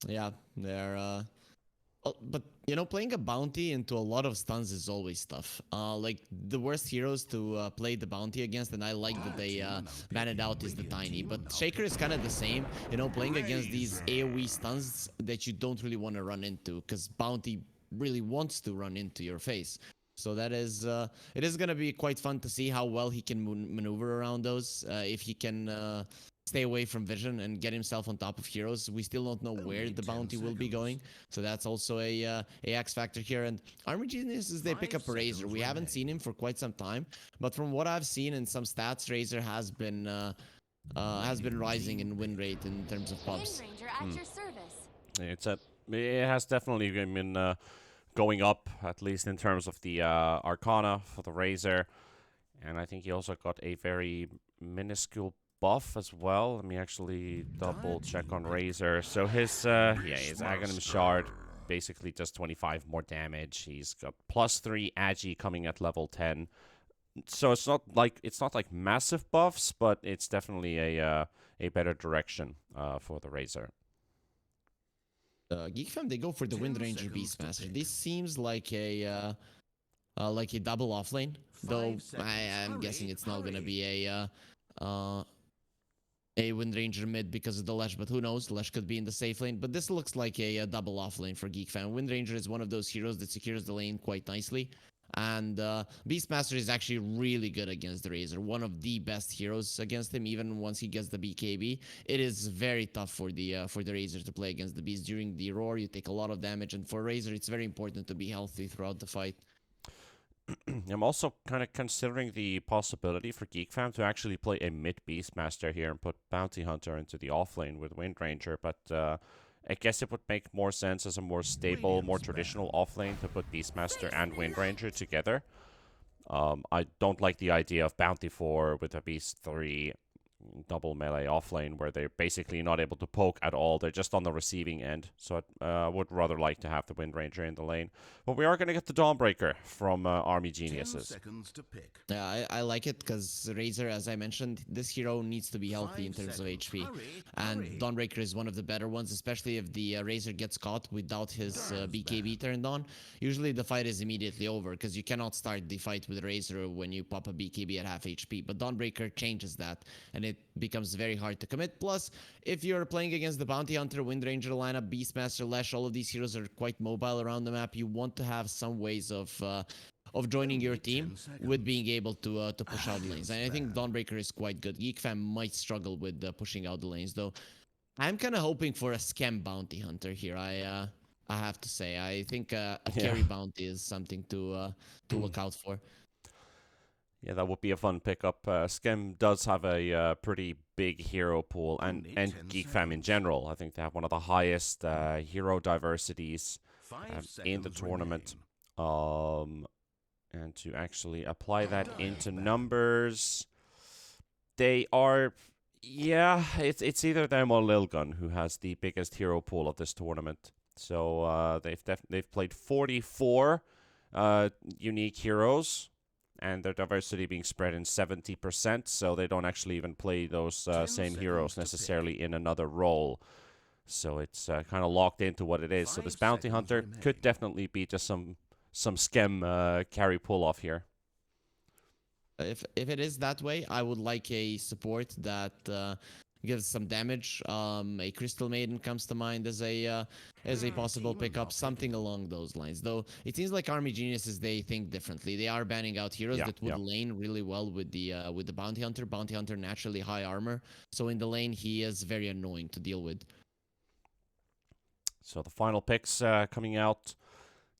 Yeah, they're but you know, playing a bounty into a lot of stuns is always tough. Like the worst heroes to play the bounty against, and I like that they ban it out, is the tiny. But Shaker is kind of the same. You know, playing against these AOE stuns that you don't really want to run into, because bounty really wants to run into your face. So that is, it is gonna be quite fun to see how well he can maneuver around those. If he can stay away from vision and get himself on top of heroes. We still don't know where Only the 10 bounty will be going, seconds. so that's also a X factor here. And Army Geniuses, they pick 5 up a Razor. seconds We haven't seen him remain. for quite some time, but from what I've seen in some stats, Razor has been rising in Team win pick. rate in terms of Wind pubs. Ranger at your service. It's a it has definitely been going up, at least in terms of the Arcana for the Razor, and I think he also got a very minuscule buff as well. Let me actually double Dire check team on pick. Razor. So his his Aghanim Shard basically does 25 more damage. He's got +3 Agi coming at level 10. So it's not like massive buffs, but it's definitely a better direction for the Razor. Geek Fam, they go for the 10 Wind Ranger seconds to Beastmaster. pick. This seems like a double offlane, though 5 I seconds. am guessing Hurry, it's not gonna hurry. be a Wind Ranger mid because of the Lesh, but who knows? Lesh could be in the safe lane, but this looks like a double off lane for Geek Fan. Wind Ranger is one of those heroes that secures the lane quite nicely, and Beastmaster is actually really good against the Razor. One of the best heroes against him, even once he gets the BKB. It is very tough for the Razor to play against the Beast. During the roar, you take a lot of damage, and for Razor, it's very important to be healthy throughout the fight. I'm also kind of considering the possibility for GeekFam to actually play a mid Beastmaster here and put Bounty Hunter into the offlane with Wind Ranger, but I guess it would make more sense as a more stable, more Radiant's traditional band. offlane to put Beastmaster and Wind Ranger together. I don't like the idea of Bounty 4 with a Beast 3 double melee offlane where they're basically not able to poke at all. They're just on the receiving end. So I would rather like to have the Wind Ranger in the lane. But we are going to get the Dawnbreaker from Army 10 Geniuses. seconds to pick. Yeah, I like it because Razor, as I mentioned, this hero needs to be healthy in 5 terms of seconds. HP. Hurry, And hurry. Dawnbreaker is one of the better ones, especially if the Razor gets caught without his Dire's BKB band. turned on. Usually the fight is immediately over because you cannot start the fight with Razor when you pop a BKB at half HP. But Dawnbreaker changes that, and it becomes very hard to commit. Plus, if you're playing against the Bounty Hunter, Wind Ranger lineup, Beastmaster, Lesh, all of these heroes are quite mobile around the map. You want to have some ways of joining your Only team 10 with seconds. being able to push out the lanes. Radiant's And I think band. Dawnbreaker is quite good. Geek Fam might struggle with pushing out the lanes, though. I'm kind of hoping for a scam bounty hunter here. I have to say, I think a Yeah. carry bounty is something to look out for. Yeah, that would be a fun pickup. Skem does have a pretty big hero pool, and, Only and 10 GeekFam in seconds. general. I think they have one of the highest hero diversities 5 in the seconds tournament. remain. And to actually apply that Dire's into band. numbers, they are, yeah, it's either them or Lilgun who has the biggest hero pool of this tournament. So they've played 44 unique heroes, and their diversity being spread in 70%. So they don't actually even play those 10 same seconds heroes to pick. necessarily in another role. So it's kind of locked into what it is. So this 5 bounty seconds hunter could remain. definitely be just some schem carry pull off here. If it is that way, I would like a support that gives some damage. A Crystal Maiden comes to mind as a possible Team are pickup, now something picking. along those lines. Though it seems like Army Geniuses, they think differently. They are banning out heroes Yeah, that would yeah. lane really well with the Bounty Hunter. Bounty Hunter naturally high armor, so in the lane he is very annoying to deal with. So the final picks coming out.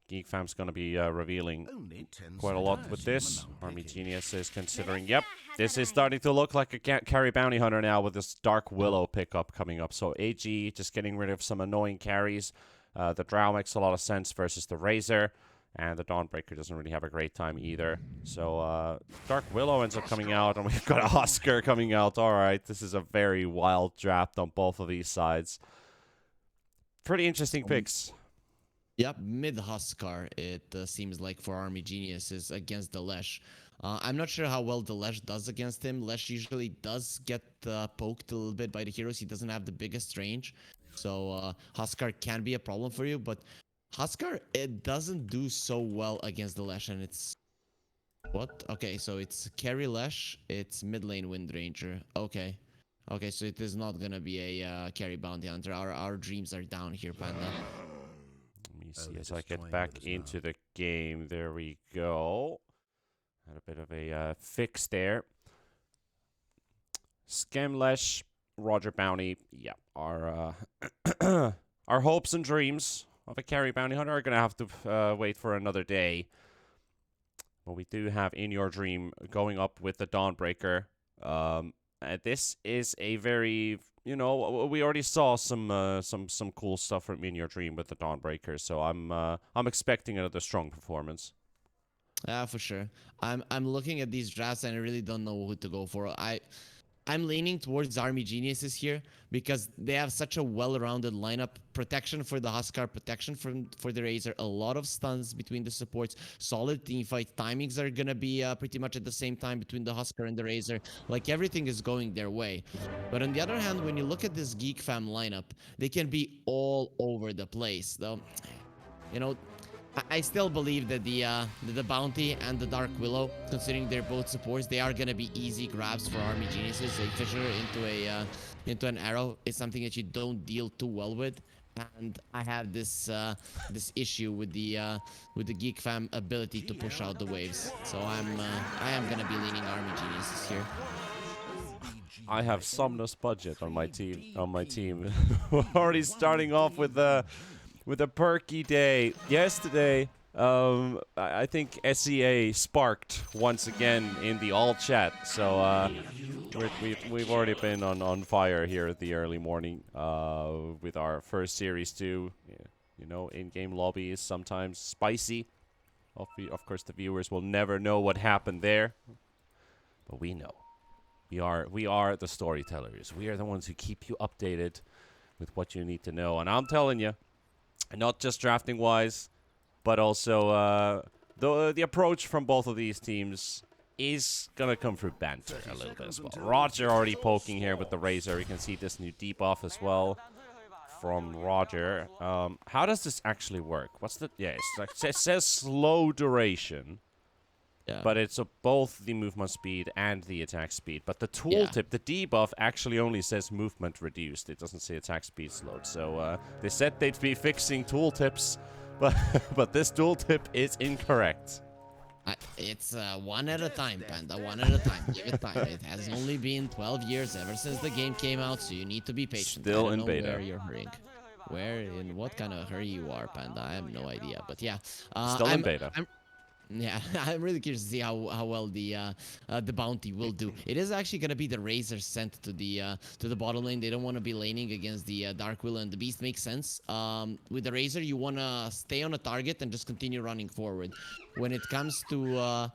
GeekFam's going to be revealing Only 10 quite a seconds. lot with Team are this. now Army picking. Genius is considering, Melissa yep, has this is arrived. starting to look like a carry bounty hunter now with this Dark Willow pickup coming up. So AG just getting rid of some annoying carries. The Drow makes a lot of sense versus the Razor, and the Dawnbreaker doesn't really have a great time either. So Dark Willow ends up coming out, and we've got Oscar coming out. All right, this is a very wild draft on both of these sides. Pretty interesting picks. Yep, mid Huskar, it seems like for Army Geniuses against the Lesh. I'm not sure how well the Lesh does against him. Lesh usually does get poked a little bit by the heroes. He doesn't have the biggest range. So Huskar can be a problem for you, but Huskar, it doesn't do so well against the Lesh, and it's what? Okay, so it's carry Lesh, it's mid lane Wind Ranger. Okay. Okay, so it is not gonna be a carry bounty hunter. Our dreams are down here, Panda. Let me see he's as I just get toying back with his into knob. the game. There we go. Had a bit of a fix there. Scamlesh, Roger Bounty. Yeah, our our hopes and dreams of a carry bounty hunter are gonna have to wait for another day. But we do have In Your Dream going up with the Dawnbreaker. This is a very, you know, we already saw some cool stuff from In Your Dream with the Dawnbreaker, so I'm expecting another strong performance. Yeah, for sure. I'm looking at these drafts and I really don't know who to go for. I'm leaning towards Army Geniuses here because they have such a well-rounded lineup. Protection for the Huskar, protection for the Razor, a lot of stuns between the supports, solid team fight. Timings are gonna be pretty much at the same time between the Huskar and the Razor. Like everything is going their way. But on the other hand, when you look at this Geek Fam lineup, they can be all over the place. Though, you know, I still believe that the Bounty and the Dark Willow, considering they're both supports, they are gonna be easy grabs for Army Geniuses. A Fissure into an arrow is something that you don't deal too well with, and I have this issue with the Geek Fam ability to push out the waves. So I am gonna be leaning Army Geniuses here. I have Somnus Budget on my team. We're already starting off with a perky day. Yesterday, I think SEA sparked once again in the all chat. So we've already been on fire here at the early morning with our first series too. Yeah, you know, in-game lobby is sometimes spicy. Of course, the viewers will never know what happened there, but we know. We are the storytellers. We are the ones who keep you updated with what you need to know. And I'm telling you, not just drafting wise, but also the approach from both of these teams is gonna come through banter a little bit as well. Roger already poking here with the Razor. You can see this new debuff as well from Roger. How does this actually work? What's the it's like it says slow duration. Yeah. But it's both the movement speed and the attack speed. But the tooltip, the debuff, actually only says movement reduced. It doesn't say attack speed slowed. So they said they'd be fixing tooltips, but this tooltip is incorrect. It's one at a time, Panda. One at a time. Give it time. It has only been 12 years ever since the game came out, so you need to be patient. Still I don't in know beta. where you're hurrying. Where, in what kind of hurry you are, Panda? I have no idea. But yeah, Still in beta. Yeah, I'm really curious to see how well the bounty will do. It is actually gonna be the Razor sent to the bottom lane. They don't want to be laning against the Dark Willow and the Beast. Makes sense. With the Razor, you wanna stay on a target and just continue running forward. When it comes to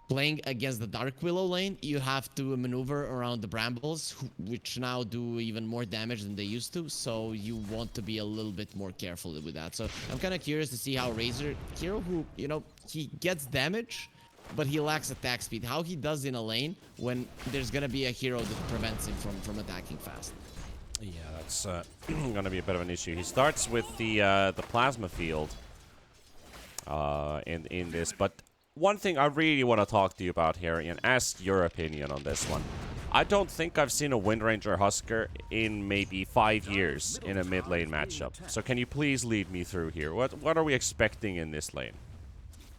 playing against the Dark Willow lane, you have to maneuver around the Brambles, which now do even more damage than they used to, so you want to be a little bit more careful with that. So I'm kind of curious to see how Razor, hero who, you know, he gets damage, but he lacks attack speed, how he does in a lane when there's gonna be a hero that prevents him from attacking fast. Yeah, that's gonna be a bit of an issue. He starts with the plasma field in this, but one thing I really want to talk to you about here and ask your opinion on this one. I don't think I've seen a Wind Ranger Huskar in maybe 5 years in a mid lane matchup. So can you please lead me through here? What are we expecting in this lane?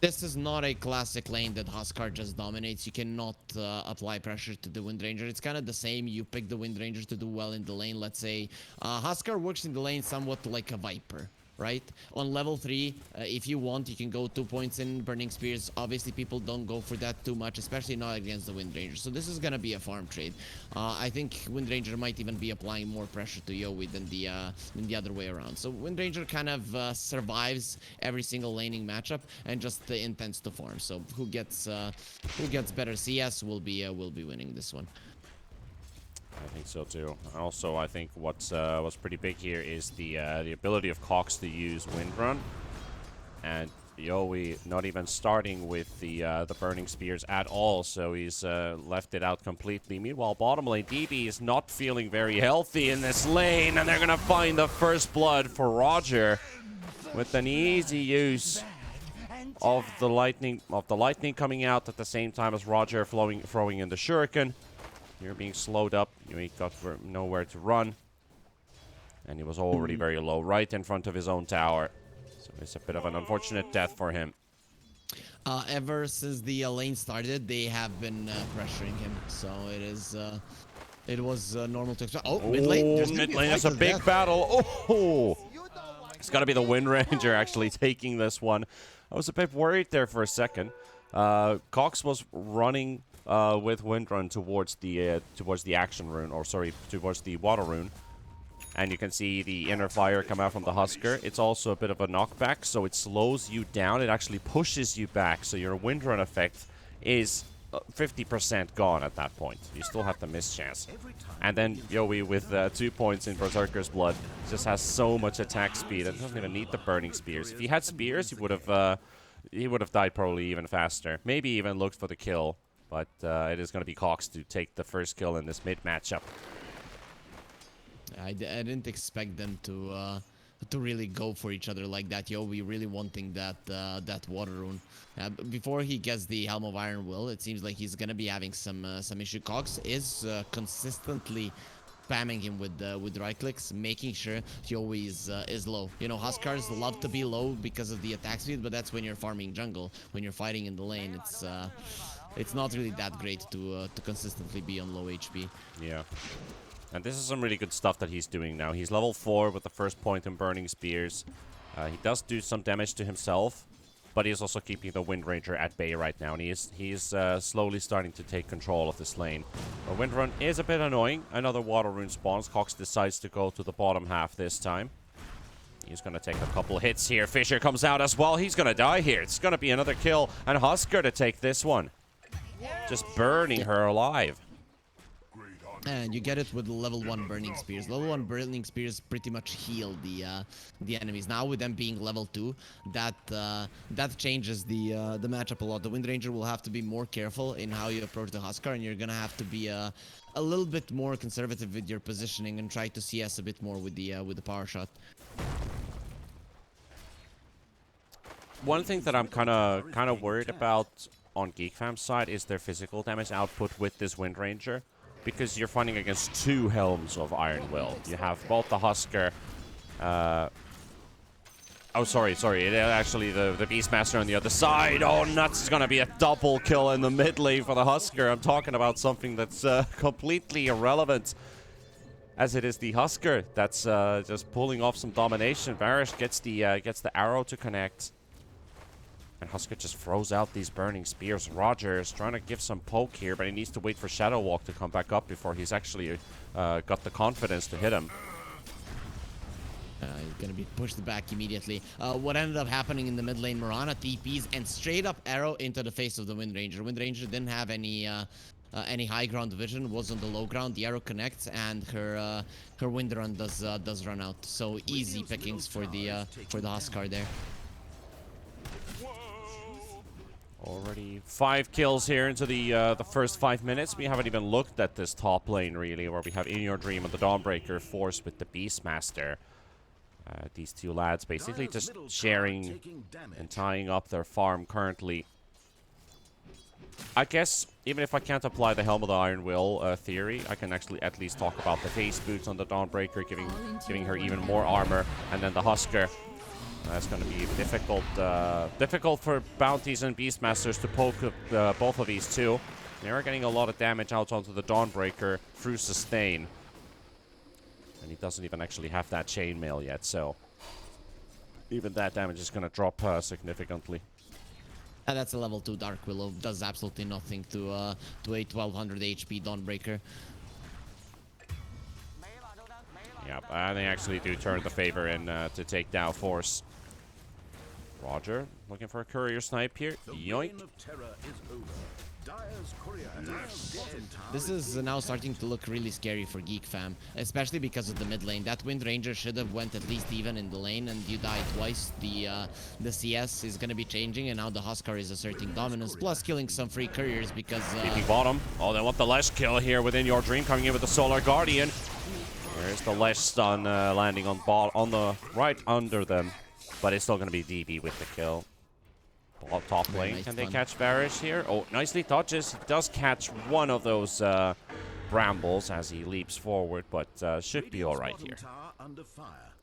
This is not a classic lane that Huskar just dominates. You cannot apply pressure to the Wind Ranger. It's kind of the same. You pick the Wind Ranger to do well in the lane. Let's say Huskar works in the lane somewhat like a Viper, right? On level 3, if you want, you can go 2 points in Burning Spears. Obviously, people don't go for that too much, especially not against the Wind Ranger. So this is going to be a farm trade. I think Wind Ranger might even be applying more pressure to Yowie than the other way around. So Wind Ranger kind of survives every single laning matchup and just intends to farm. So who gets better CS will be winning this one. I think so too. Also, I think what's pretty big here is the ability of Cox to use Wind Run, and Yowie not even starting with the Burning Spears at all, so he's left it out completely. Meanwhile, bottom lane, DB is not feeling very healthy in this lane, and they're gonna find the first blood for Roger with an easy use of the lightning coming out at the same time as Roger throwing in the shuriken. You're being slowed up. He got nowhere to run, and he was already very low, right in front of his own tower. So it's a bit of an unfortunate death for him. Ever since the lane started, they have been pressuring him, so it was normal to expect. Oh, mid lane! Mid lane is a big battle. Oh, it's got to be the Wind Ranger actually taking this one. I was a bit worried there for a second. Cox was running with Windrun towards the action rune, or sorry, towards the water rune. And you can see the inner fire come out from the Husker. It's also a bit of a knockback, so it slows you down. It actually pushes you back, so your Windrun effect is 50% gone at that point. You still have the miss chance. And then Yowie with 2 points in Berserker's Blood just has so much attack speed and doesn't even need the Burning Spears. If he had Spears, he would have died probably even faster. Maybe even looked for the kill, but it is going to be Cox to take the first kill in this mid matchup. I didn't expect them to really go for each other like that. Yowie really wanting that water rune. Before he gets the Helm of Iron Will, it seems like he's gonna be having some issue. Cox is consistently spamming him with right clicks, making sure Yowie is low. You know, Huskars love to be low because of the attack speed, but that's when you're farming jungle. When you're fighting in the lane, it's not really that great to consistently be on low HP. Yeah. And this is some really good stuff that he's doing now. He's level 4 with the first point in Burning Spears. He does do some damage to himself, but he's also keeping the Wind Ranger at bay right now. And he's slowly starting to take control of this lane. But Windrun is a bit annoying. Another water rune spawns. Cox decides to go to the bottom half this time. He's going to take a couple hits here. Fisher comes out as well. He's going to die here. It's going to be another kill. And Husker to take this one. Just burning her alive. And you get it with level 1 Burning Spears. Level 1 Burning Spears pretty much heal the enemies. Now with them being level 2, that changes the matchup a lot. The Wind Ranger will have to be more careful in how you approach the Huskar, and you're gonna have to be a little bit more conservative with your positioning and try to CS a bit more with the power shot. One thing that I'm kind of worried about on GeekFam's side is their physical damage output with this Wind Ranger. Because you're fighting against 2 Helms of Iron Will. You have both the Husker... oh, sorry. Actually, the Beastmaster on the other side. Oh, nuts. It's going to be a double kill in the mid lane for the Husker. I'm talking about something that's completely irrelevant. As it is the Husker that's just pulling off some domination. Varish gets the arrow to connect. And Husker just throws out these Burning Spears. Roger is trying to give some poke here, but he needs to wait for Shadow Walk to come back up before he's actually got the confidence to hit him. He's gonna be pushed back immediately. What ended up happening in the mid lane, Mirana TPs and straight up arrow into the face of the Wind Ranger. Wind Ranger didn't have any high ground vision, was on the low ground. The arrow connects, and her Wind Run does run out. So easy pickings for the Huskar there. Already 5 kills here into the first 5 minutes. We haven't even looked at this top lane, really, where we have In Your Dream and the Dawnbreaker forced with the Beastmaster. These 2 lads basically just sharing and tying up their farm currently. I guess, even if I can't apply the Helm of the Iron Will theory, I can actually at least talk about the face boots on the Dawnbreaker, giving her even more armor, and then the Husker. That's going to be difficult for Bounties and Beastmasters to poke both of these 2. They are getting a lot of damage out onto the Dawnbreaker through sustain. And he doesn't even actually have that chainmail yet, so even that damage is going to drop significantly. And that's a level 2 Dark Willow. Does absolutely nothing to a 1200 HP Dawnbreaker. Yep, and they actually do turn the favor in to take down Force. Roger, looking for a courier snipe here. Yoink. This is now starting to look really scary for Geek Fam, especially because of the mid lane. That Wind Ranger should have went at least even in the lane, and you die twice. The CS is going to be changing, and now the Huskar is asserting dominance, plus killing some free couriers because... TP bottom. Oh, they want the Lesh kill here within your dream, coming in with the Solar Guardian. There's the Lesh stun landing on the right under them, but it's still going to be DB with the kill. Top lane, nice can they fun. catch Varish here? Oh, nicely dodges. He does catch one of those brambles as he leaps forward, but should be alright here.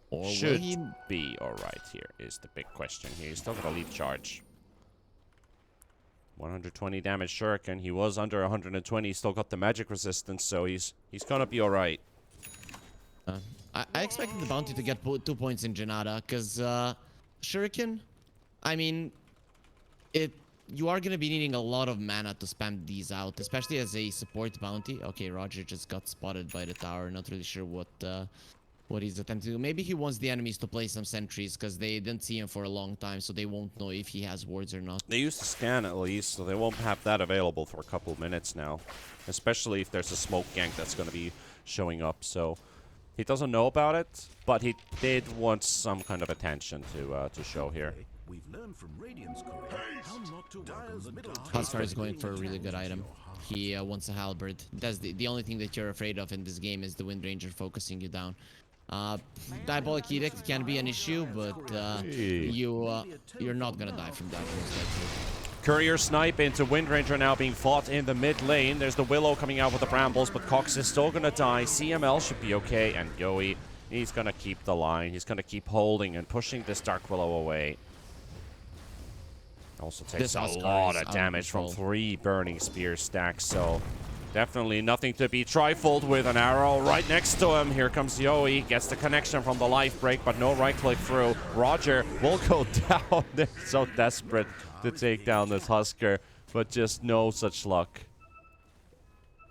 Or Should will he... be alright here is the big question here. He's still got a leap charge. 120 damage Shuriken. He was under 120. He's still got the magic resistance, so he's gonna be alright. I expected the bounty to get 2 points in Janata, because Shuriken, I mean, you are going to be needing a lot of mana to spam these out, especially as a support bounty. Okay, Roger just got spotted by the tower. Not really sure what he's attempting to do. Maybe he wants the enemies to play some sentries, because they didn't see him for a long time, so they won't know if he has wards or not. They used to scan at least, so they won't have that available for a couple of minutes now. Especially if there's a smoke gank that's going to be showing up, so... He doesn't know about it, but he did want some kind of attention to show here. We've learned from Radiant's courier how not to welcome the middle Huskar is going for a really good item. He wants a halberd. That's the only thing that you're afraid of in this game is the Wind Ranger focusing you down. Diabolic Edict can be an issue, but you're not gonna die from that most likely. Courier snipe into Wind Ranger now being fought in the mid lane. There's the Willow coming out with the brambles, but Cox is still gonna die. CML should be okay, and Yoey, he's gonna keep the line. He's gonna keep holding and pushing this Dark Willow away. Also takes a lot of damage from 3 Burning Spear stacks, so definitely nothing to be trifled with. An arrow right next to him. Here comes Yoey, gets the connection from the life break, but no right click through. Roger will go down. They're so desperate to take down this Huskar, but just no such luck.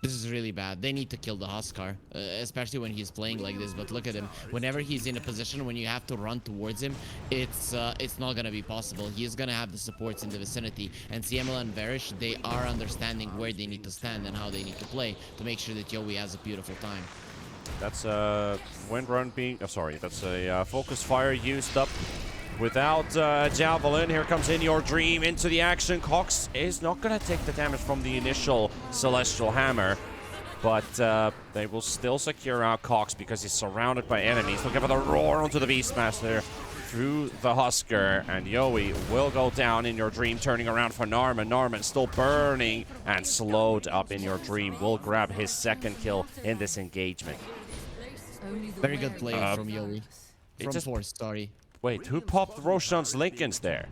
This is really bad. They need to kill the Huskar, especially when he's playing like this. But look at him. Whenever he's in a position when you have to run towards him, it's not gonna be possible. He is gonna have the supports in the vicinity, and CML and Varish, they are understanding where they need to stand and how they need to play to make sure that Yoey has a beautiful time. That's a wind run being... Oh, sorry. That's a focus fire used up. Without Javelin, here comes In Your Dream into the action. Cox is not going to take the damage from the initial Celestial Hammer, but they will still secure out Cox because he's surrounded by enemies. Looking for the roar onto the Beastmaster through the Huskar, and Yoey will go down. In Your Dream turning around for Narman. Narman still burning and slowed up. In Your Dream will grab his second kill in this engagement. Very good play from Yoey. From Force, sorry. Wait, who popped Roshan's Lincolns there?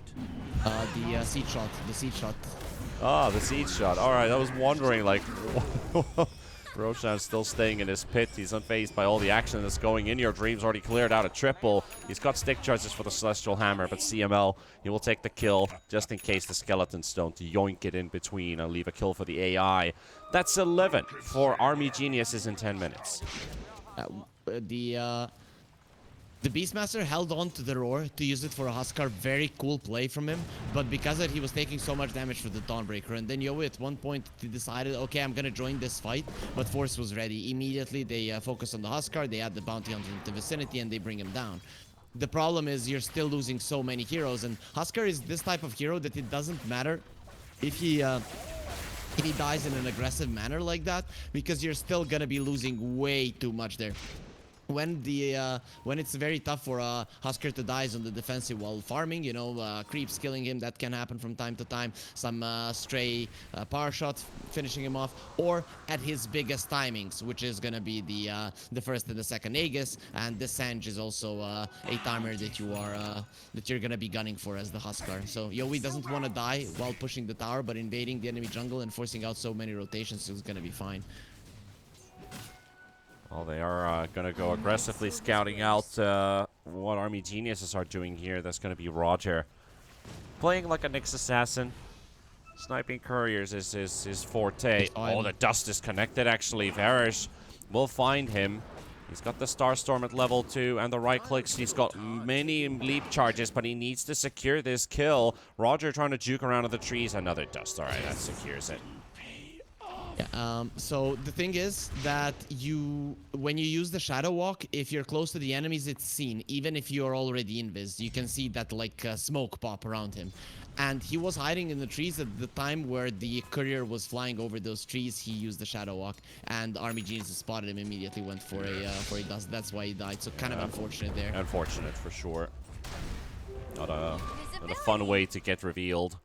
The seed shot. The seed shot. Ah, the seed shot. Alright, I was wondering, like, Roshan's still staying in his pit. He's unfazed by all the action that's going in. Your Dream's already cleared out a triple. He's got stick charges for the Celestial Hammer, but CML, he will take the kill just in case the Skeleton's don't yoink it in between and leave a kill for the AI. That's 11 for Army Geniuses in 10 minutes. The Beastmaster held on to the roar to use it for a Huskar. Very cool play from him, but because he was taking so much damage for the Dawnbreaker, and then Yoey at one point he decided, okay, I'm gonna join this fight, but Force was ready. Immediately they focus on the Huskar, they add the bounty hunter into the vicinity, and they bring him down. The problem is you're still losing so many heroes, and Huskar is this type of hero that it doesn't matter if he dies in an aggressive manner like that, because you're still gonna be losing way too much there. When it's very tough for a Huskar to die on the defensive while farming, you know, creeps killing him, that can happen from time to time. Some stray power shots finishing him off, or at his biggest timings, which is gonna be the first and the second Aegis, and the Sange is also a timer that you're gonna be gunning for as the Huskar. So Yoey doesn't want to die while pushing the tower, but invading the enemy jungle and forcing out so many rotations is gonna be fine. Well, they are going to go aggressively scouting out what Army Geniuses are doing here. That's going to be Roger. Playing like a Nyx Assassin. Sniping couriers is his forte. Oh, the dust is connected, actually. Varish will find him. He's got the Starstorm at level 2 and the right clicks. He's got many leap charges, but he needs to secure this kill. Roger trying to juke around in the trees. Another dust. All right, that secures it. Yeah, so the thing is that when you use the Shadow Walk, if you're close to the enemies, it's seen. Even if you're already invis, you can see that like smoke pop around him. And he was hiding in the trees at the time where the courier was flying over those trees. He used the Shadow Walk, and Army Geniuses spotted him immediately, went for a dust. That's why he died. So kind of unfortunate there. Unfortunate for sure. Not a fun way to get revealed.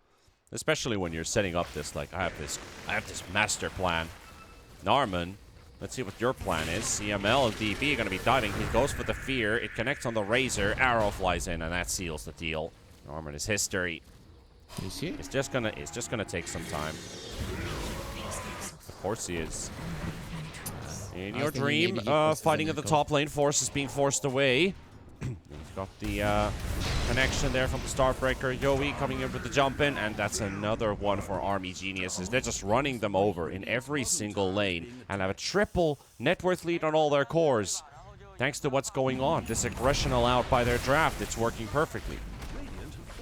Especially when you're setting up this, like, I have this master plan. Narman, let's see what your plan is. CML and DB are going to be diving. He goes for the fear. It connects on the Razor. Arrow flies in, and that seals the deal. Narman is history. Is he? It's just gonna take some time. Of course he is. In your dream, fighting at the top lane, Force is being forced away. He's got the connection there from the Starbreaker. Yowie coming in with the jump in, and that's another one for Army Geniuses. They're just running them over in every single lane and have a triple net worth lead on all their cores. Thanks to what's going on. This aggression allowed by their draft, it's working perfectly.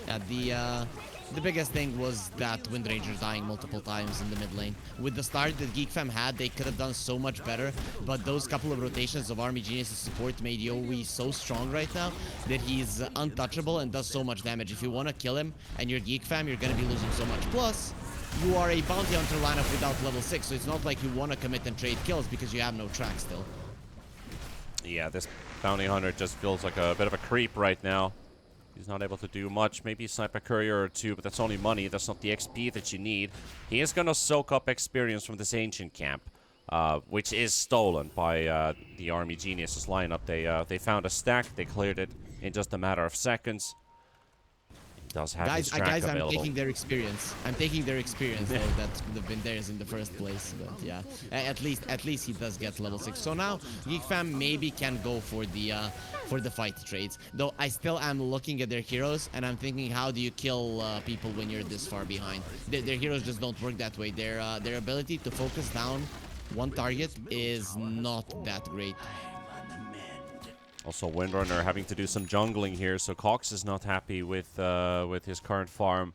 Yeah, the biggest thing was that Windranger dying multiple times in the mid lane. With the start that Geek Fam had, they could have done so much better, but those couple of rotations of Army Genius's support made Yowie so strong right now that he's untouchable and does so much damage. If you want to kill him and you're Geek Fam, you're going to be losing so much. Plus, you are a bounty hunter lineup without level 6, so it's not like you want to commit and trade kills because you have no track still. Yeah, this bounty hunter just feels like a bit of a creep right now. He's not able to do much. Maybe a sniper courier or two, but that's only money. That's not the XP that you need. He is going to soak up experience from this ancient camp, which is stolen by the Army Geniuses lineup. They found a stack. They cleared it in just a matter of seconds. He does have his track available. I'm taking their experience. I'm taking their experience, though, that would have been theirs in the first place. But yeah, at least he does get level 6. So now Geek Fam maybe can go for the fight trades. Though I still am looking at their heroes and I'm thinking, how do you kill people when you're this far behind? Their heroes just don't work that way. Their ability to focus down one target is not that great. Also, Windrunner having to do some jungling here, so Cox is not happy with his current farm.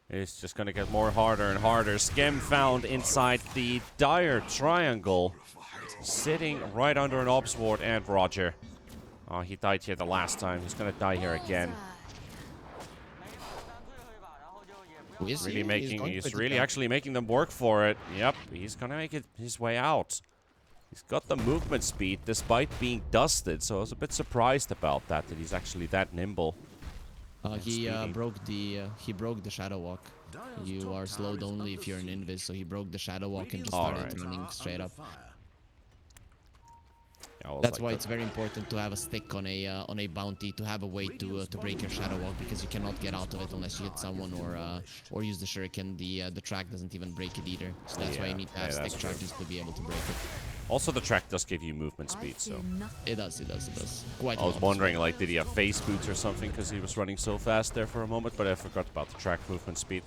It's just going to get more harder and harder. Skem found inside the dire triangle, sitting right under an Ops Ward and Roger. Oh, he died here the last time. He's going to die here again. He's really actually making them work for it. Yep, he's going to make it his way out. He's got the movement speed despite being dusted, so I was a bit surprised about that he's actually that nimble. He broke the Shadow Walk. You are slowed only if you're an invis, so he broke the Shadow Walk and just started running straight up. That's why it's very important to have a stick on a bounty, to have a way to break your Shadow Walk, because you cannot get out of it unless you hit someone or use the shuriken. The track doesn't even break it either, so that's why you need to have stick charges to be able to break it. Also, the track does give you movement speed, so... It does. Quite a lot. I was wondering, like, did he have face boots or something, because he was running so fast there for a moment, but I forgot about the track movement speed.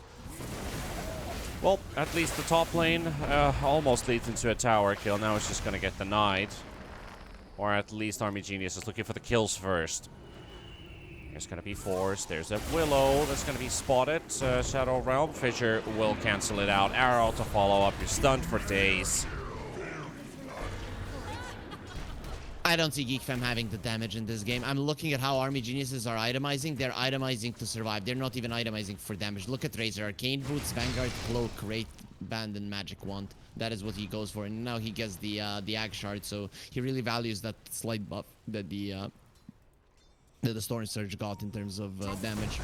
Well, at least the top lane almost leads into a tower kill. Now it's just going to get denied. Or at least Army Genius is looking for the kills first. There's going to be Force. There's a Willow that's going to be spotted. Shadow Realm. Fissure will cancel it out. Arrow to follow up. You're stunned for days. I don't see Geek Fam having the damage in this game. I'm looking at how Army Geniuses are itemizing. They're itemizing to survive. They're not even itemizing for damage. Look at Razor. Arcane Boots, Vanguard, Cloak, Wraith Band, and Magic Wand. That is what he goes for. And now he gets the Ag Shard, so he really values that slight buff that the Storm Surge got in terms of damage.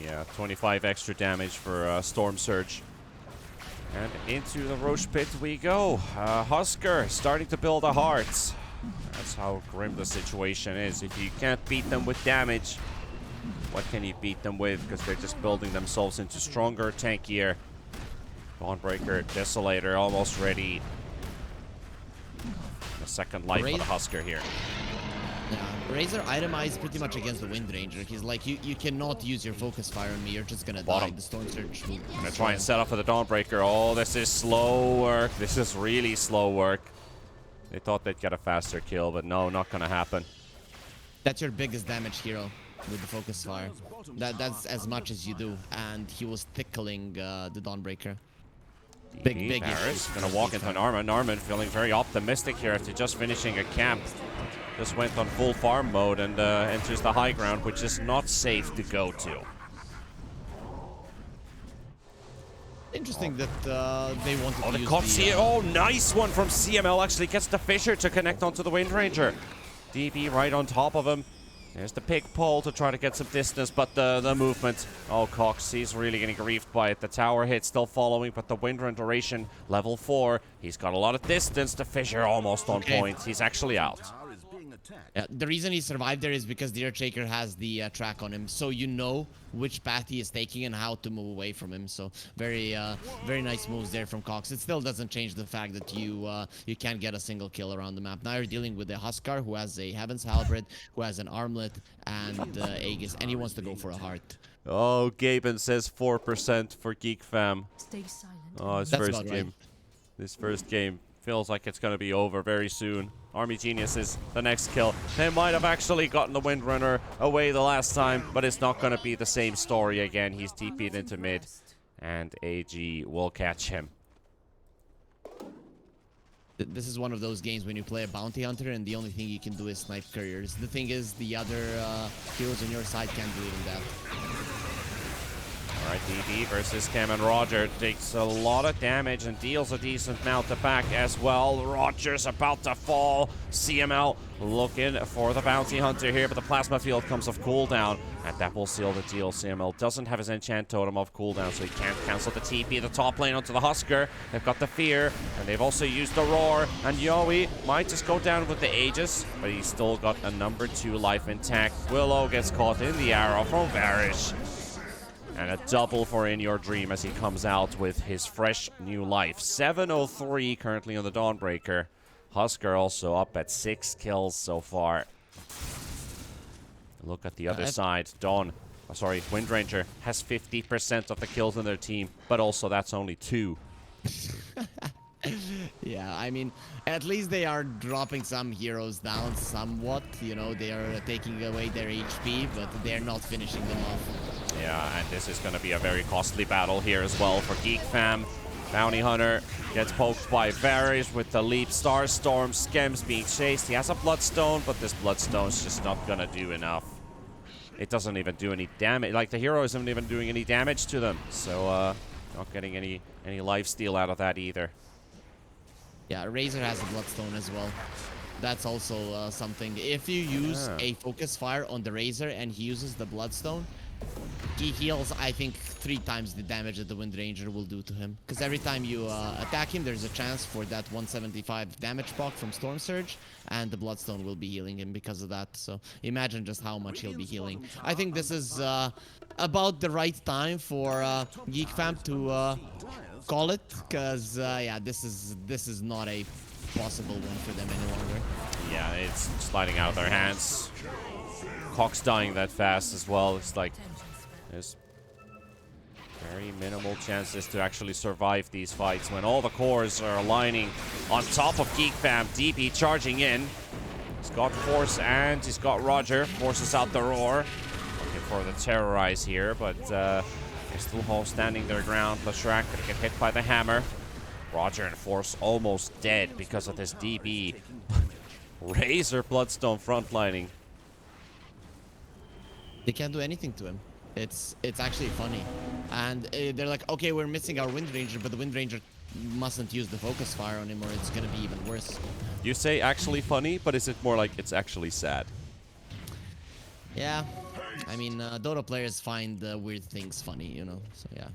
Yeah, 25 extra damage for Storm Surge. And into the Roche Pit we go. Husker starting to build a heart. That's how grim the situation is. If you can't beat them with damage, what can you beat them with? Because they're just building themselves into stronger, tankier. Dawnbreaker, Desolator, almost ready. The second life for the Husker here. Yeah, Razor itemized pretty much against the Windranger. He's like, you cannot use your focus fire on me. You're just gonna die. The Storm Surge will gonna try and set up for the Dawnbreaker. Oh, this is slow work. This is really slow work. They thought they'd get a faster kill, but no, not gonna happen. That's your biggest damage hero with the focus fire. That's as much as you do. And he was tickling the Dawnbreaker. Big Paris issues. gonna walk into Norman. Norman feeling very optimistic here after just finishing a camp. Just went on full farm mode and enters the high ground, which is not safe to go to. Interesting that they wanted to The use Coxie. the... Oh, nice one from CML. Actually gets the Fisher to connect onto the Wind Ranger. DB right on top of him. There's the pig pole to try to get some distance, but the movement. Oh, Cox, he's really getting griefed by it. The tower hit still following, but the wind run duration, level 4. He's got a lot of distance. The Fisher almost on point. He's actually out. Yeah, the reason he survived there is because the Earthshaker has the track on him, so you know which path he is taking and how to move away from him. So very nice moves there from Cox. It still doesn't change the fact that you can't get a single kill around the map. Now you're dealing with a Huskar who has a Heaven's Halberd, who has an Armlet and Aegis, and he wants to go for a heart. Oh, Gaben says 4% for Geek Fam. Stay silent. Oh, his That's first about game. right. This first game feels like it's going to be over very soon. Army Geniuses, the next kill. They might have actually gotten the Windrunner away the last time, but it's not going to be the same story again. He's TP'd into mid, and AG will catch him. This is one of those games when you play a bounty hunter and the only thing you can do is snipe couriers. The thing is, the other heroes on your side can't do even that. Alright, DB versus Cam and Roger takes a lot of damage and deals a decent amount of back as well. Roger's about to fall. CML looking for the bounty hunter here, but the plasma field comes off cooldown, and that will seal the deal. CML doesn't have his enchant totem off cooldown, so he can't cancel the TP. The top lane onto the Husker. They've got the Fear, and they've also used the Roar, and Yowie might just go down with the Aegis, but he's still got a number 2 life intact. Willow gets caught in the arrow from Varish. And a double for In Your Dream as he comes out with his fresh new life. 703 currently on the Dawnbreaker. Husker also up at 6 kills so far. Look at the other side. Wind Ranger has 50% of the kills in their team, but also that's only 2. Yeah, I mean, at least they are dropping some heroes down somewhat. You know, they are taking away their HP, but they're not finishing them off. Yeah, and this is going to be a very costly battle here as well for Geek Fam. Bounty Hunter gets poked by Varys with the leap. Starstorm, Skems being chased. He has a Bloodstone, but this Bloodstone's just not going to do enough. It doesn't even do any damage. Like, the hero isn't even doing any damage to them. So, not getting any lifesteal out of that either. Yeah, Razor has a Bloodstone as well. That's also something. If you use a Focus Fire on the Razor and he uses the Bloodstone, he heals, I think, 3 times the damage that the Wind Ranger will do to him. Because every time you attack him, there's a chance for that 175 damage proc from Storm Surge, and the Bloodstone will be healing him because of that. So imagine just how much he'll be healing. I think this is about the right time for Geek Fam to call it, because yeah, this is not a possible one for them any longer. Yeah, it's sliding out of their hands. Cox dying that fast as well. It's like there's very minimal chances to actually survive these fights when all the cores are aligning on top of Geek Fam. DP charging in. He's got Force and he's got Roger. Forces out the Roar. Looking for the Terrorize here, but they're still all standing their ground. Lashrak gonna get hit by the hammer. Roger and Force almost dead because of this DB. Razor Bloodstone frontlining. They can't do anything to him. It's actually funny. And they're like, okay, we're missing our Wind Ranger, but the Wind Ranger mustn't use the Focus Fire on him or it's gonna be even worse. You say actually funny, but is it more like it's actually sad? Yeah. I mean, Dota players find weird things funny, you know? So yeah,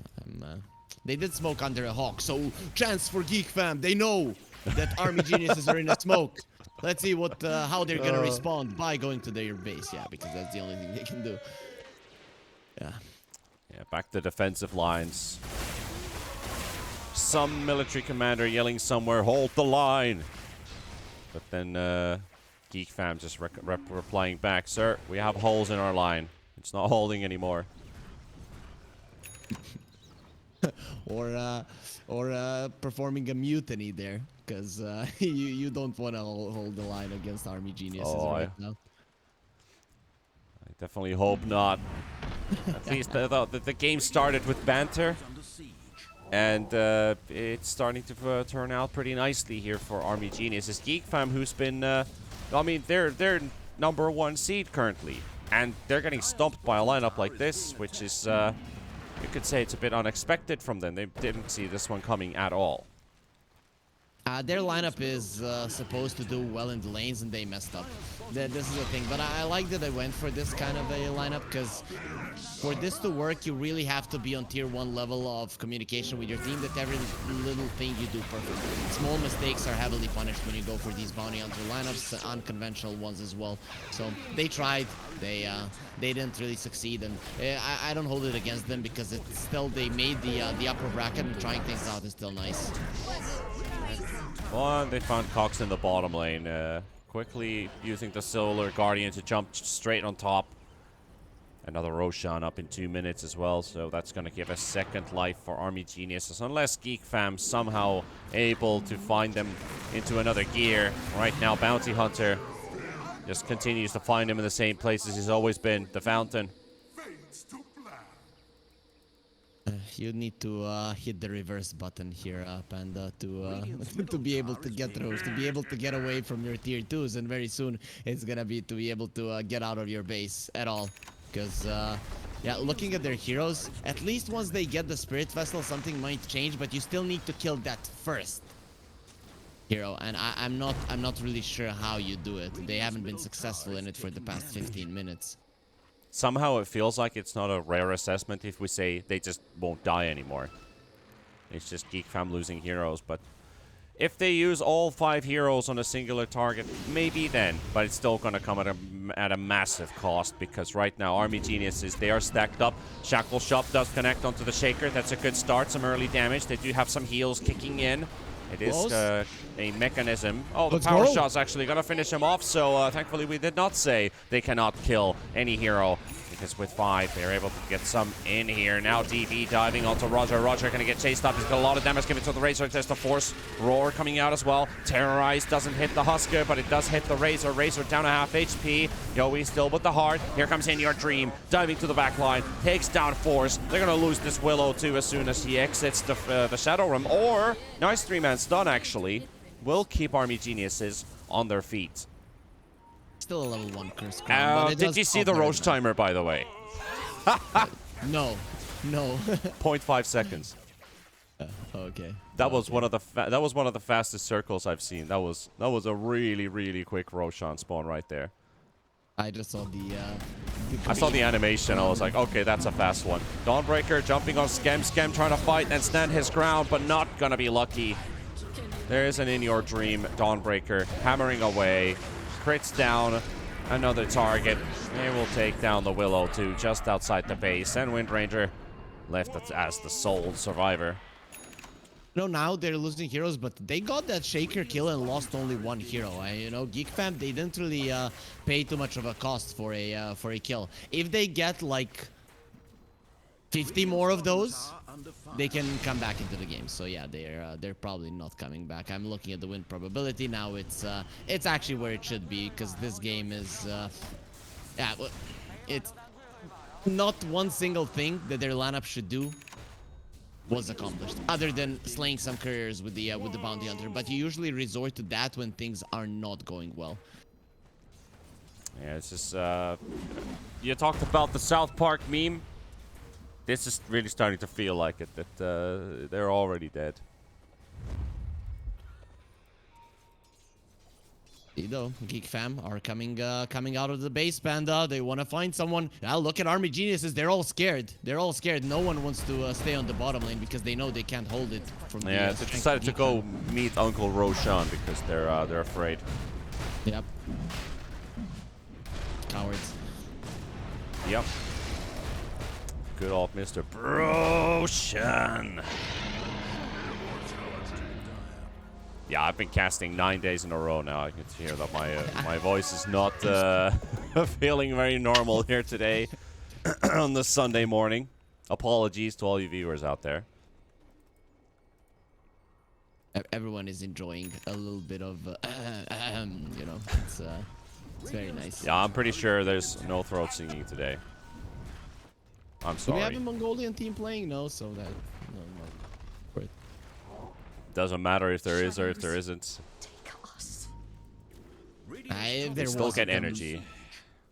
they did smoke under a Hawk, so chance for Geek Fam. They know that Army Geniuses are in a smoke. Let's see how they're gonna respond by going to their base. Yeah, because that's the only thing they can do. Yeah. Yeah, back to defensive lines. Some military commander yelling somewhere, hold the line. But then Geek Fam just replying back, sir, we have holes in our line. It's not holding anymore. or performing a mutiny there, because you don't want to hold the line against Army Geniuses right now. I definitely hope not. At least the game started with banter, And it's starting to turn out pretty nicely here for Army Geniuses. GeekFam, who's been, I mean, they're number 1 seed currently, and they're getting stumped by a lineup like this, which is, you could say it's a bit unexpected from them. They didn't see this one coming at all. Their lineup is supposed to do well in the lanes, and they messed up. This is the thing, but I like that they went for this kind of a lineup, because for this to work, you really have to be on tier 1 level of communication with your team, that every little thing you do perfectly. Small mistakes are heavily punished when you go for these bounty hunter lineups, unconventional ones as well. So they tried, they didn't really succeed, and I don't hold it against them, because it's still, they made the upper bracket, and trying things out is still nice. Well, they found Cox in the bottom lane, quickly using the Solar Guardian to jump straight on top. Another Roshan up in 2 minutes as well, so that's going to give a second life for Army Geniuses, unless GeekFam somehow able to find them into another gear. Right now, Bounty Hunter just continues to find him in the same places he's always been, the fountain. You need to hit the reverse button here, Panda, to to be able to get through, to be able to get away from your tier 2s, and very soon it's gonna be to be able to get out of your base at all. Because, yeah, looking at their heroes, at least once they get the Spirit Vessel, something might change, but you still need to kill that first hero, and I'm not really sure how you do it. They haven't been successful in it for the past 15 minutes. Somehow it feels like it's not a rare assessment if we say they just won't die anymore. It's just GeekFam losing heroes, but if they use all 5 heroes on a singular target, maybe then, but it's still going to come at a massive cost, because right now Army Geniuses, they are stacked up. Shackle Shop does connect onto the Shaker. That's a good start, some early damage. They do have some heals kicking in. It is a mechanism. Oh, the power shot's actually going to finish him off, so thankfully we did not say they cannot kill any hero, because with 5, they're able to get some in here. Now DB diving onto Roger. Roger going to get chased up. He's got a lot of damage given to the Razor. There's the Force Roar coming out as well. Terrorize doesn't hit the Husker, but it does hit the Razor. Razor down a half HP. Yowie still with the heart. Here comes In Your Dream, diving to the back line. Takes down Force. They're going to lose this Willow too as soon as he exits the Shadow Room. Or, nice 3-man stun actually, will keep Army Geniuses on their feet. Still a level 1 curse crown, did you see the Roche timer, by the way? No. 0.5 seconds. Okay. That was one of the fastest circles I've seen. That was a really quick Roshan spawn right there. I just saw I saw the animation. I was like, okay, that's a fast one. Dawnbreaker jumping on Skem. Skem trying to fight and stand his ground, but not gonna be lucky. There is an In Your Dream. Dawnbreaker hammering away. Crits down another target. They will take down the Willow too, just outside the base. And Windranger left as the sole survivor. No, now they're losing heroes, but they got that Shaker kill and lost only 1 hero. You know, Geek Fam, they didn't really pay too much of a cost for a kill. If they get like 50 more of those, they can come back into the game. So yeah, they're probably not coming back. I'm looking at the win probability now. It's actually where it should be, because this game is yeah, it's not one single thing that their lineup should do was accomplished, other than slaying some couriers with the bounty hunter. But you usually resort to that when things are not going well. Yeah, it's just you talked about the South Park meme. This is really starting to feel like it, that they're already dead. Geek Fam are coming out of the base, Panda. They want to find someone. Now look at Army Geniuses. They're all scared. They're all scared. No one wants to stay on the bottom lane, because they know they can't hold it from yeah, they decided to go meet Uncle Roshan because they're afraid. Yep. Cowards. Yep. Good old Mr. Roshan. Yeah, I've been casting 9 days in a row now. I can hear that my voice is not feeling very normal here today on this Sunday morning. Apologies to all you viewers out there. Everyone is enjoying a little bit of, you know, it's very nice. Yeah, I'm pretty sure there's no throat singing today. I'm sorry. Do we have a Mongolian team playing? No, so that no. Doesn't matter if there is or if there isn't. Take us. If They there still wasn't, get energy.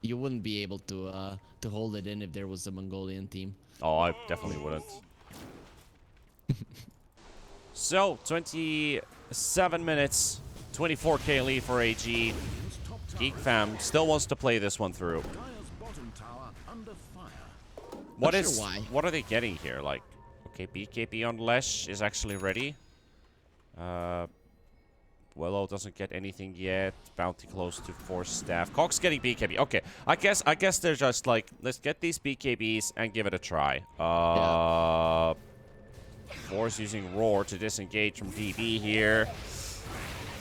you wouldn't be able to hold it in if there was a Mongolian team. Oh, I definitely wouldn't. So, 27 minutes, 24k lead for AG. Geek Fam still wants to play this one through. Dire's bottom tower under fire. What Not is? sure why. What are they getting here? Like, okay, BKB on Lesh is actually ready. Willow doesn't get anything yet. Bounty close to 4 staff. Cox getting BKB. Okay, I guess they're just like, let's get these BKBs and give it a try. Force using Roar to disengage from DB here.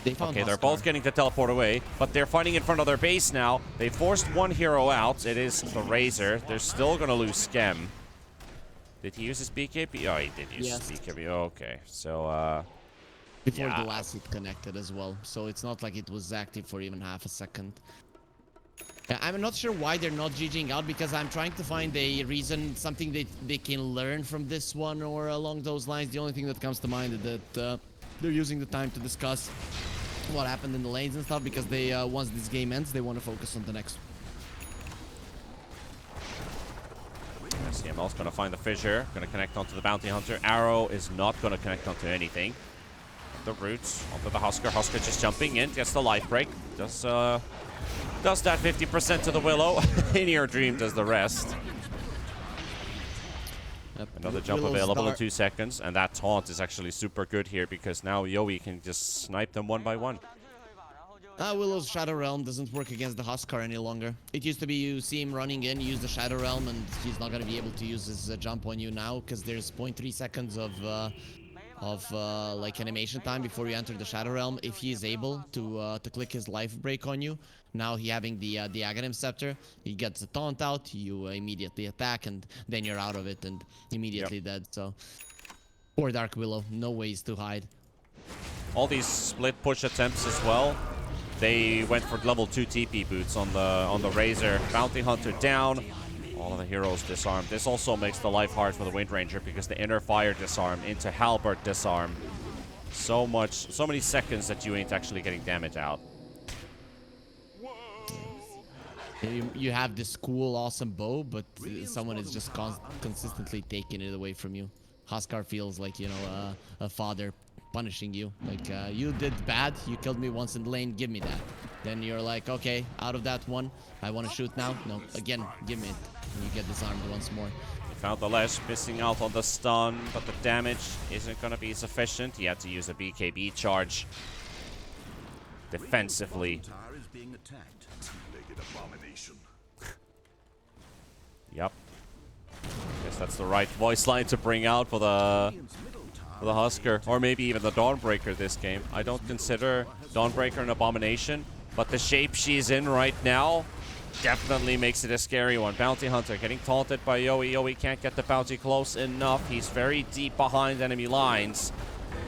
They found Okay, they're Huskar. both getting to teleport away, but they're fighting in front of their base now. They forced one hero out. It is the Razor. They're still gonna lose Skem. Did he use his BKB? Oh, he did use his BKB. Okay, so Before yeah. the last hit connected as well, so it's not like it was active for even half a second. I'm not sure why they're not GGing out, because I'm trying to find a reason, something they can learn from this one or along those lines. The only thing that comes to mind is that they're using the time to discuss what happened in the lanes and stuff, because they once this game ends, they want to focus on the next. CML's gonna find the fissure, gonna connect onto the Bounty Hunter. Arrow is not gonna connect onto anything. The roots onto the Husker. Husker just jumping in, gets the life break. Does that 50% to the Willow. In your dream does the rest. Yep. Another jump Willow's available in dart- 2 seconds, and that taunt is actually super good here because now Yowie can just snipe them one by one. Willow's Shadow Realm doesn't work against the Huskar any longer. It used to be you see him running in, use the Shadow Realm, and he's not going to be able to use his jump on you now, because there's 0.3 seconds of like animation time before you enter the Shadow Realm. If he is able to click his life break on you, now he having the Aghanim Scepter, he gets the taunt out, you immediately attack, and then you're out of it and immediately dead. So poor Dark Willow, no ways to hide. All these split push attempts as well. They went for level 2 TP boots on the Razor. Bounty Hunter down. All of the heroes disarmed. This also makes the life hard for the Wind Ranger because the inner fire disarm into Halberd disarm. So many seconds that you ain't actually getting damage out. You have this cool, awesome bow, but someone is just consistently taking it away from you. Huskar feels like, you know, a father punishing you. Like, you did bad, you killed me once in the lane, give me that. Then you're like, okay, out of that one, I want to shoot now. No, again, give me it. And you get disarmed once more. He found the Lesh, missing out on the stun, but the damage isn't going to be sufficient. He had to use a BKB charge defensively. Tower is being attacked. Two-legged abomination. Yep. Guess that's the right voice line to bring out for the Husker, or maybe even the Dawnbreaker this game. I don't consider Dawnbreaker an abomination, but the shape she's in right now definitely makes it a scary one. Bounty Hunter getting taunted by Yowie. Yowie can't get the bounty close enough. He's very deep behind enemy lines.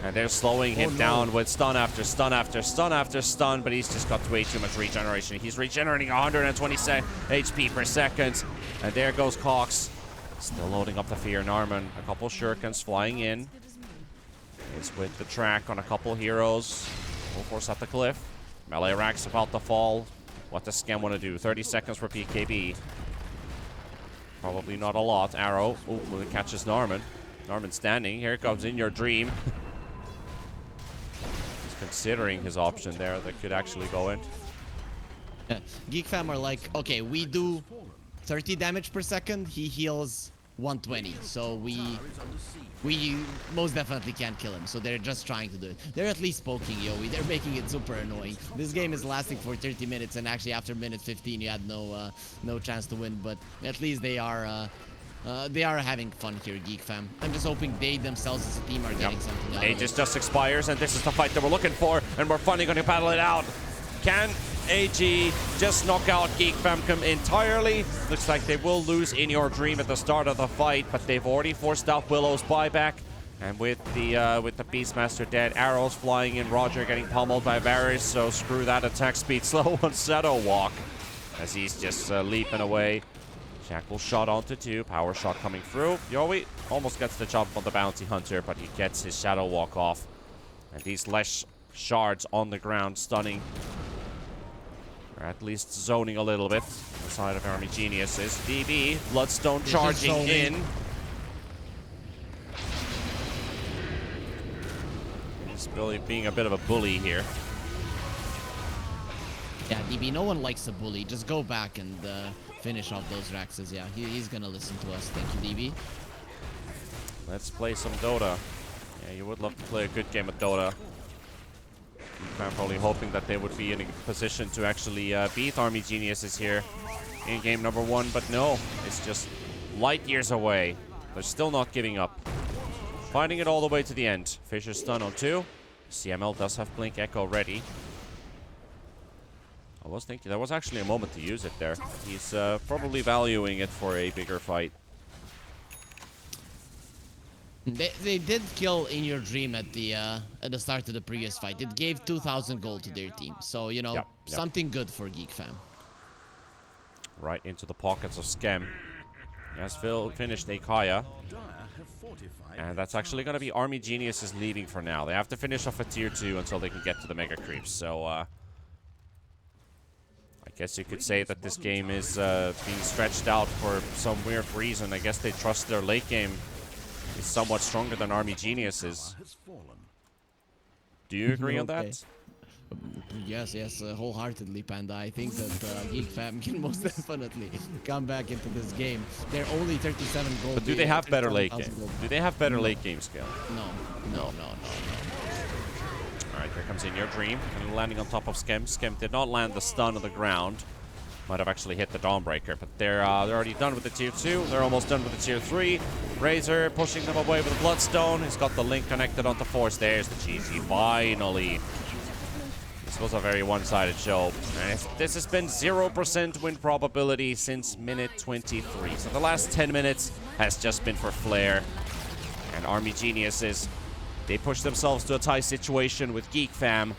And they're slowing him down with stun after stun after stun after stun, but he's just got way too much regeneration. He's regenerating 120 HP per second. And there goes Cox. Still loading up the Fear Narman. A couple shurikens flying in. He's with the track on a couple heroes. Full force at the cliff. Melee Rack's about to fall. What does Skem want to do? 30 seconds for PKB. Probably not a lot. Arrow. Oh, it catches Narman. Narman standing. Here comes In Your Dream. He's considering his option there that could actually go in. Yeah. Geek Fam are like, okay, we do 30 damage per second, he heals 120, so we most definitely can't kill him, so they're just trying to do it. They're at least poking Yowie, they're making it super annoying. This game is lasting for 30 minutes, and actually after minute 15 you had no chance to win, but at least they are having fun here, Geek Fam. I'm just hoping they themselves as a team are getting something out of it. Aegis just expires, and this is the fight that we're looking for, and we're finally going to battle it out. Can AG just knock out Geek Fam entirely? Looks like they will lose In Your Dream at the start of the fight, but they've already forced out Willow's buyback. And with the Beastmaster dead, arrows flying in, Roger getting pummeled by Varys, so screw that attack speed slow on Shadow Walk as he's just leaping away. Shackle shot onto 2, power shot coming through. Yowie almost gets the jump on the Bounty Hunter, but he gets his Shadow Walk off. And these Lesh shards on the ground, stunning. Or at least zoning a little bit. On the side of Army Geniuses. DB, Bloodstone charging in. He's really being a bit of a bully here. Yeah, DB, no one likes a bully. Just go back and finish off those Raxes. Yeah, he's gonna listen to us. Thank you, DB. Let's play some Dota. Yeah, you would love to play a good game of Dota. I'm probably hoping that they would be in a position to actually beat Army Geniuses here in game number 1, but no, it's just light years away. They're still not giving up. Fighting it all the way to the end. Fisher stun on 2. CML does have Blink Echo ready. I was thinking there was actually a moment to use it there. He's probably valuing it for a bigger fight. They did kill In Your Dream at the start of the previous fight. It gave 2,000 gold to their team. So, you know, something good for Geek Fam. Right into the pockets of Skem. He has finished a Kaya. And that's actually going to be Army Geniuses leaving for now. They have to finish off a tier 2 until they can get to the Mega Creeps. So, I guess you could say that this game is being stretched out for some weird reason. I guess they trust their late game is somewhat stronger than Army Geniuses. Do you agree on that? Yes, wholeheartedly, Panda. I think that Geek Fam can most definitely come back into this game. They're only 37 gold. But do they have better late game? Do they have better late game skill? No. Alright, here comes In Your Dream. And landing on top of Skem. Skem did not land the stun on the ground. Might have actually hit the Dawnbreaker, but they're already done with the tier 2. They're almost done with the tier 3. Razor pushing them away with a Bloodstone. He's got the link connected onto Force. There's the GG, finally. This was a very one-sided show. And this has been 0% win probability since minute 23. So the last 10 minutes has just been for Flair. And Army Geniuses, they push themselves to a tie situation with Geek Fam.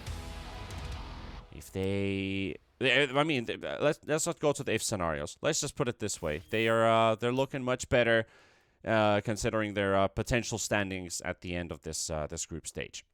If they... I mean, let's not go to the if scenarios. Let's just put it this way: they're looking much better, considering their potential standings at the end of this this group stage.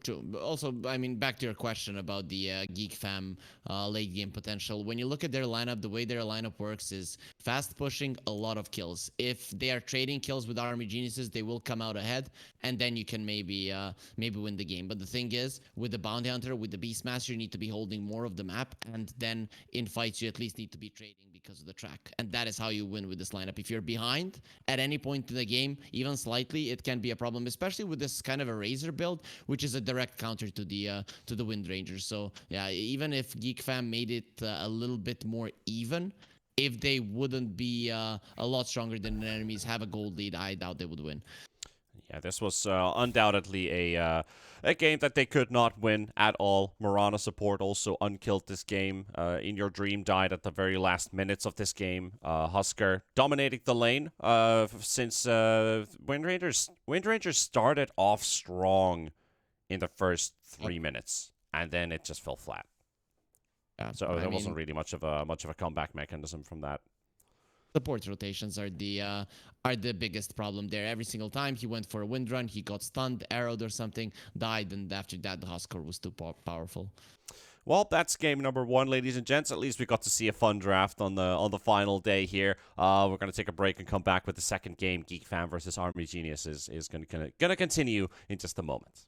True. Also, I mean, back to your question about the Geek Fam late game potential. When you look at their lineup, the way their lineup works is fast pushing, a lot of kills. If they are trading kills with Army Geniuses, they will come out ahead, and then you can maybe win the game. But the thing is, with the Bounty Hunter, with the Beastmaster, you need to be holding more of the map, and then in fights, you at least need to be trading because of the track. And that is how you win with this lineup. If you're behind at any point in the game, even slightly, it can be a problem, especially with this kind of a Razor build, which is a direct counter to the Wind Rangers. So yeah, even if Geek Fam made it a little bit more even, if they wouldn't be a lot stronger than the enemies, have a gold lead, I doubt they would win. Yeah, this was undoubtedly a game that they could not win at all. Morana support also unkilled this game. In Your Dream died at the very last minutes of this game. Husker dominating the lane since Wind Rangers started off strong in the first 3 minutes, and then it just fell flat. Yeah, so there wasn't really much of a comeback mechanism from that. Support rotations are the biggest problem there. Every single time he went for a wind run, he got stunned, arrowed or something, died, and after that the Husker was too powerful. Well, that's game number 1, ladies and gents. At least we got to see a fun draft on the final day here. We're going to take a break and come back with the second game. Geek Fam versus Army Geniuses is going to continue in just a moment.